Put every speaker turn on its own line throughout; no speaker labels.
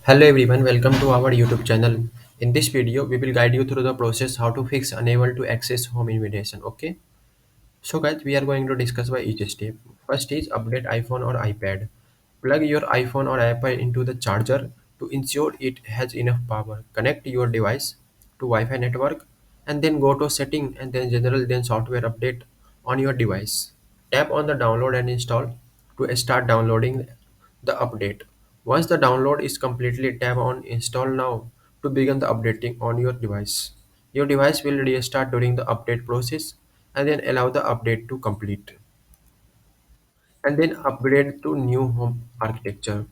Hello everyone, welcome to our YouTube channel. In this video, we will guide you through the process how to fix unable to access home invitation. Okay. So guys, we are going to discuss by each step. First is update iPhone or iPad. Plug your iPhone or iPad into the charger to ensure it has enough power. Connect your device to Wi-Fi network and then go to setting and then general then software update on your device. Tap on the download and install to start downloading the update. Once the download is completely, tap on install now to begin the updating on your device. Your device will restart during the update process and then allow the update to complete. And then upgrade to new home architecture.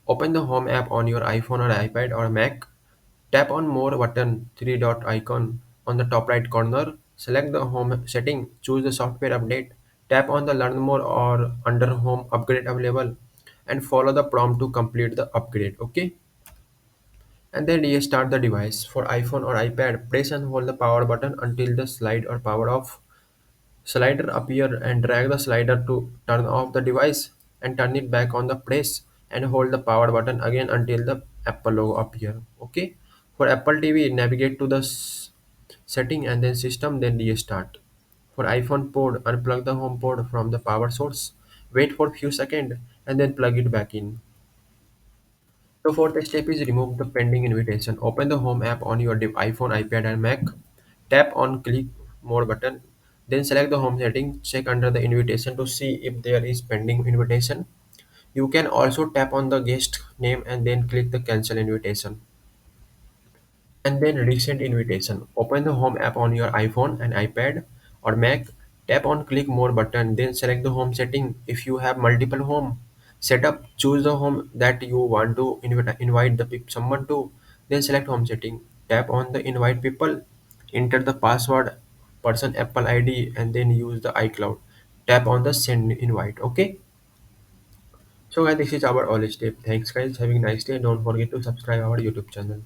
Open the home app on your iPhone or iPad or Mac. Tap on more button, three dot icon on the top right corner. Select the home setting, choose the software update. Tap on the learn more or under home upgrade available and follow the prompt to complete the upgrade. Okay. And then restart the device. For iPhone or iPad, press and hold the power button until the slide or power off slider appear and drag the slider to turn off the device and turn it back on the press and hold the power button again until the Apple logo appear. Okay. For Apple TV, navigate to the setting and then system, then restart. For iPhone port, unplug the home port from the power source. Wait for few seconds and then plug it back in. The fourth step is remove the pending invitation. Open the home app on your iPhone, iPad, and Mac. Tap on click more button. Then select the home setting. Check under the invitation to see if there is pending invitation. You can also tap on the guest name and then click the cancel invitation. And then resend invitation. Open the home app on your iPhone and iPad or Mac. Tap on click more button, then select the home setting. If you have multiple home setup, choose the home that you want to invite the someone to, then select home setting. Tap on the invite people, enter the password, person Apple ID, and then use the iCloud. Tap on the send invite. Okay. So guys, this is our all step. Thanks guys, having a nice day. Don't forget to subscribe our YouTube channel.